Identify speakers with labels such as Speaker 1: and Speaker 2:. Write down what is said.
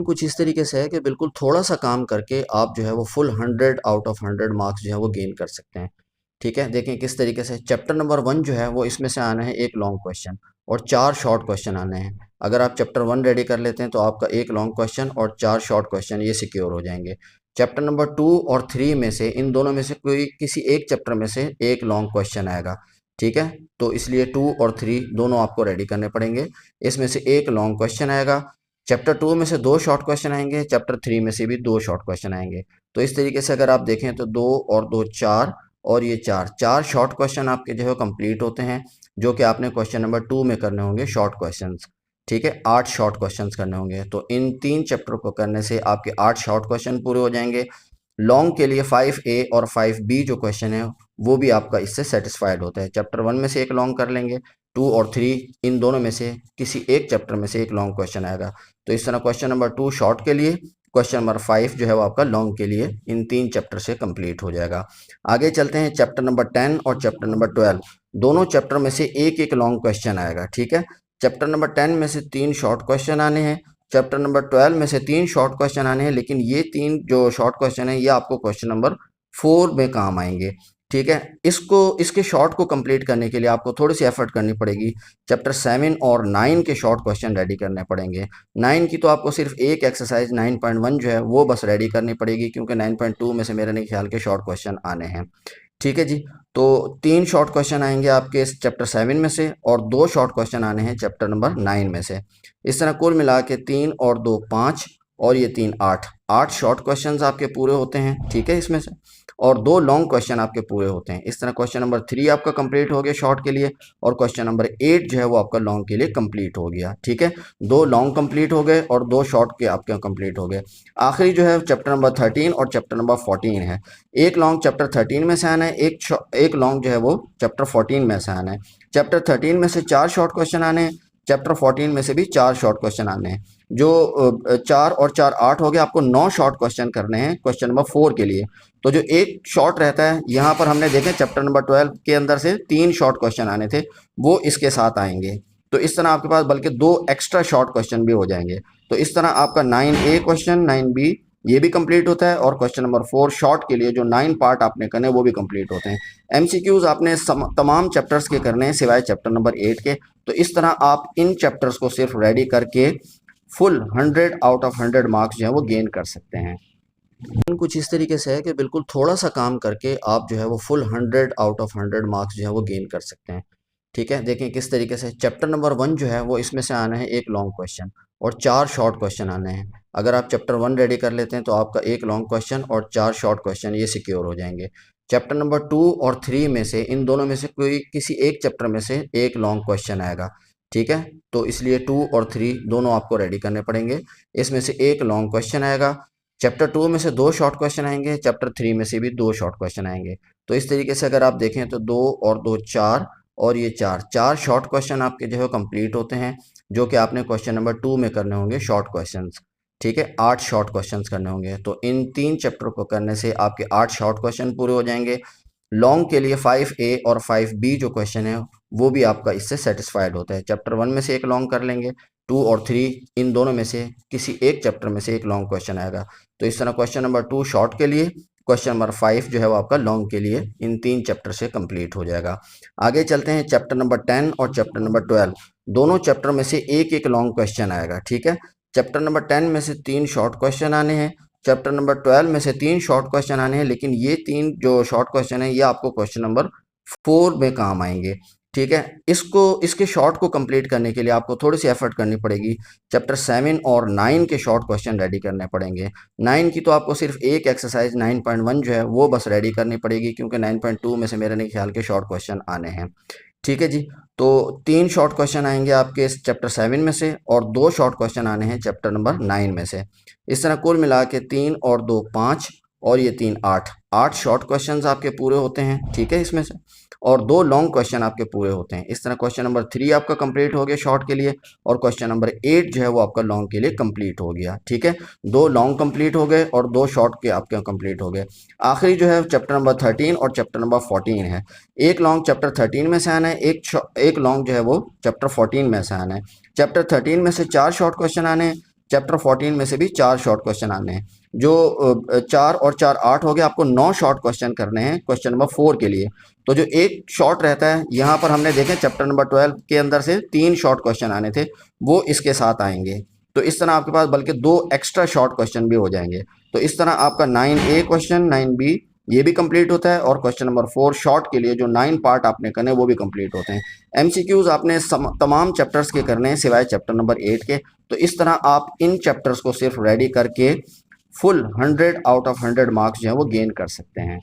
Speaker 1: कुछ इस तरीके से है कि बिल्कुल थोड़ा सा काम करके आप जो है वो फुल 100 आउट ऑफ 100 मार्क्स जो है वो गेन कर सकते हैं। ठीक है, देखें किस तरीके से। चैप्टर नंबर 1 जो है वो इसमें से आना है एक लॉन्ग क्वेश्चन और 4 शॉर्ट क्वेश्चन आने हैं। अगर आप चैप्टर 1 रेडी कर लेते हैं तो आपका एक लॉन्ग क्वेश्चन और 4 शॉर्ट क्वेश्चन ये सिक्योर हो जाएंगे। चैप्टर नंबर 2 और 3 में से इन दोनों में से कोई किसी एक चैप्टर में से एक लॉन्ग क्वेश्चन आएगा। ठीक है, तो इसलिए 2 और 3 दोनों आपको रेडी करने पड़ेंगे। इसमें से एक लॉन्ग क्वेश्चन आएगा। चैप्टर 2 में से 2 शॉर्ट क्वेश्चन आएंगे, चैप्टर 3 में से भी 2 शॉर्ट क्वेश्चन आएंगे। तो इस तरीके से अगर आप देखें तो 2 और 2 4 और ये 4 शॉर्ट क्वेश्चन आपके जो है कंप्लीट होते हैं, जो कि आपने क्वेश्चन नंबर 2 में करने होंगे शॉर्ट क्वेश्चंस। ठीक है, 8 शॉर्ट क्वेश्चंस करने होंगे। तो इन 3 चैप्टर को करने से आपके 8 शॉर्ट क्वेश्चन पूरे हो जाएंगे। लॉन्ग के लिए 5A और 5B जो क्वेश्चन है वो भी आपका इससे सेटिस्फाइड होता है। चैप्टर 1 में से एक लॉन्ग कर लेंगे, 2 और 3 इन दोनों में से किसी एक चैप्टर में से एक लॉन्ग क्वेश्चन आएगा। तो इस तरह क्वेश्चन नंबर 2 शॉर्ट के लिए, क्वेश्चन नंबर 5 जो है वो आपका लॉन्ग के लिए इन 3 चैप्टर से कंप्लीट हो जाएगा। आगे चलते हैं, चैप्टर नंबर 10 और चैप्टर नंबर 12 दोनों चैप्टर में से एक एक लॉन्ग क्वेश्चन आएगा। ठीक है, चैप्टर नंबर 10 में से 3 शॉर्ट क्वेश्चन आने हैं, चैप्टर नंबर 12 में से 3 शॉर्ट क्वेश्चन आने हैं, लेकिन ये 3 जो शॉर्ट क्वेश्चन है ये आपको क्वेश्चन नंबर 4 में काम आएंगे। ठीक है, इसके शॉर्ट को कंप्लीट करने के लिए आपको थोड़ी सी एफर्ट करनी पड़ेगी। चैप्टर 7 और 9 के शॉर्ट क्वेश्चन रेडी करने पड़ेंगे। 9 की तो आपको सिर्फ एक एक्सरसाइज 9.1 जो है वो बस रेडी करनी पड़ेगी, क्योंकि 9.2 में से मेरे नहीं ख्याल के शॉर्ट क्वेश्चन आने हैं। ठीक है जी, तो 3 शॉर्ट क्वेश्चन आएंगे आपके इस चैप्टर 7 में से और 2 शॉर्ट क्वेश्चन आने हैं चैप्टर नंबर 9 में से। इस तरह कुल मिला के 3 और 2 5 और ये 3 8 शॉर्ट क्वेश्चंस आपके पूरे होते हैं। ठीक है, इसमें से और 2 लॉन्ग क्वेश्चन आपके पूरे होते हैं। इस तरह क्वेश्चन नंबर 3 आपका कंप्लीट हो गया शॉर्ट के लिए और क्वेश्चन नंबर 8 जो है वो आपका लॉन्ग के लिए कंप्लीट हो गया। ठीक है, 2 लॉन्ग कंप्लीट हो गए और 2 शॉर्ट के आपके कंप्लीट हो गए। आखिरी जो है चैप्टर नंबर 13 और चैप्टर नंबर 14 है। एक लॉन्ग चैप्टर 13 में से आना है, एक लॉन्ग जो है वो चैप्टर 14 में से आना है। चैप्टर 13 में से 4 शॉर्ट क्वेश्चन आने हैं, चैप्टर 14 में से भी 4 शॉर्ट क्वेश्चन आने हैं। जो 4 और 4 8 हो गया, आपको 9 शॉर्ट क्वेश्चन करने हैं क्वेश्चन नंबर 4 के लिए। तो जो एक शॉर्ट रहता है यहाँ पर हमने देखे चैप्टर नंबर 12 के अंदर से 3 शॉर्ट क्वेश्चन आने थे, वो इसके साथ आएंगे। तो इस तरह आपके पास बल्कि 2 एक्स्ट्रा शॉर्ट क्वेश्चन भी हो जाएंगे। तो इस तरह आपका 9A क्वेश्चन 9B ये भी कंप्लीट होता है और क्वेश्चन नंबर 4 शॉर्ट के लिए जो 9 पार्ट आपने करने वो भी कंप्लीट होते हैं। एमसीक्यूज आपने तमाम चैप्टर्स के करने हैं सिवाय चैप्टर नंबर 8 के। तो इस तरह आप इन चैप्टर्स को सिर्फ रेडी करके फुल 100 आउट ऑफ 100 मार्क्स जो है वो गेन कर सकते हैं। कुछ इस तरीके से है कि बिल्कुल थोड़ा सा काम करके आप जो है वो फुल 100 आउट ऑफ 100 मार्क्स जो है वो गेन कर सकते हैं। ठीक है, देखें किस तरीके से। चैप्टर नंबर 1 जो है वो इसमें से आना है एक लॉन्ग क्वेश्चन और 4 शॉर्ट क्वेश्चन आने हैं। अगर आप चैप्टर 1 रेडी कर लेते हैं तो आपका एक लॉन्ग क्वेश्चन और 4 शॉर्ट क्वेश्चन ये सिक्योर हो जाएंगे। चैप्टर नंबर 2 और 3 में से इन दोनों में से कोई किसी एक चैप्टर में से एक लॉन्ग क्वेश्चन आएगा। ठीक है, तो इसलिए 2 और 3 दोनों आपको रेडी करने पड़ेंगे। इसमें से एक लॉन्ग क्वेश्चन आएगा। चैप्टर 2 में से 2 शॉर्ट क्वेश्चन आएंगे, चैप्टर 3 में से भी 2 शॉर्ट क्वेश्चन आएंगे। तो इस तरीके से अगर आप देखें तो 2 और 2 4 और ये 4 शॉर्ट क्वेश्चन आपके जो है कंप्लीट होते हैं, जो कि आपने क्वेश्चन नंबर 2 में करने होंगे शॉर्ट क्वेश्चंस। ठीक है, 8 शॉर्ट क्वेश्चंस करने होंगे। तो इन 3 चैप्टर को करने से आपके 8 शॉर्ट क्वेश्चन पूरे हो जाएंगे। लॉन्ग के लिए 5A और 5B जो क्वेश्चन है वो भी आपका इससे सेटिस्फाइड होता है। चैप्टर 1 में से एक लॉन्ग कर लेंगे, 2 और 3 इन दोनों में से किसी एक चैप्टर में से एक लॉन्ग क्वेश्चन आएगा। तो इस तरह क्वेश्चन नंबर 2 शॉर्ट के लिए, क्वेश्चन नंबर 5 जो है वो आपका लॉन्ग के लिए इन 3 चैप्टर से कंप्लीट हो जाएगा। आगे चलते हैं, चैप्टर नंबर 10 और चैप्टर नंबर 12 दोनों चैप्टर में से एक एक लॉन्ग क्वेश्चन आएगा। ठीक है, चैप्टर नंबर 10 में से 3 शॉर्ट क्वेश्चन आने हैं, चैप्टर नंबर 12 में से 3 शॉर्ट क्वेश्चन आने हैं, लेकिन ये 3 जो शॉर्ट क्वेश्चन है ये आपको क्वेश्चन नंबर 4 में काम आएंगे। ठीक है, इसके शॉर्ट को कंप्लीट करने के लिए आपको थोड़ी सी एफर्ट करनी पड़ेगी। चैप्टर 7 और 9 के शॉर्ट क्वेश्चन रेडी करने पड़ेंगे। 9 की तो आपको सिर्फ एक एक्सरसाइज 9.1 जो है वो बस रेडी करनी पड़ेगी, क्योंकि 9.2 में से मेरे नहीं ख्याल के शॉर्ट क्वेश्चन आने हैं। ठीक है जी, तो 3 शॉर्ट क्वेश्चन आएंगे आपके इस चैप्टर 7 में से और 2 शॉर्ट क्वेश्चन आने हैं चैप्टर नंबर 9 में से। इस तरह कुल मिला के 3 और 2 5 और ये 3 8 शॉर्ट क्वेश्चंस आपके पूरे होते हैं। ठीक है, इसमें से और 2 लॉन्ग क्वेश्चन आपके पूरे होते हैं। इस तरह क्वेश्चन नंबर 3 आपका कंप्लीट हो गया शॉर्ट के लिए और क्वेश्चन नंबर 8 जो है वो आपका लॉन्ग के लिए कंप्लीट हो गया। ठीक है, 2 लॉन्ग कंप्लीट हो गए और 2 शॉर्ट के आपके कंप्लीट हो गए। आखिरी जो है चैप्टर नंबर 13 और चैप्टर नंबर 14 है। एक लॉन्ग चैप्टर 13 में से आना है, एक लॉन्ग जो है वो चैप्टर 14 में से आना है। चैप्टर 13 में से 4 शॉर्ट क्वेश्चन आने हैं, चैप्टर 14 में से भी 4 शॉर्ट क्वेश्चन आने हैं। जो 4 और 4 8 हो गया, आपको 9 शॉर्ट क्वेश्चन करने हैं क्वेश्चन नंबर 4 के लिए। तो जो एक शॉर्ट रहता है, यहाँ पर हमने देखे चैप्टर नंबर 12 के अंदर से 3 शॉर्ट क्वेश्चन आने थे, वो इसके साथ आएंगे। तो इस तरह आपके पास बल्कि 2 एक्स्ट्रा शॉर्ट क्वेश्चन भी हो जाएंगे। तो इस तरह आपका 9A क्वेश्चन, 9B ये भी कंप्लीट होता है, और क्वेश्चन नंबर 4 शॉर्ट के लिए जो 9 पार्ट आपने करने वो भी कंप्लीट होते हैं। एमसीक्यूज आपने तमाम चैप्टर्स के करने हैं सिवाय चैप्टर नंबर 8 के। तो इस तरह आप इन चैप्टर्स को सिर्फ रेडी करके फुल 100 आउट ऑफ 100 मार्क्स जो है वो गेन कर सकते हैं।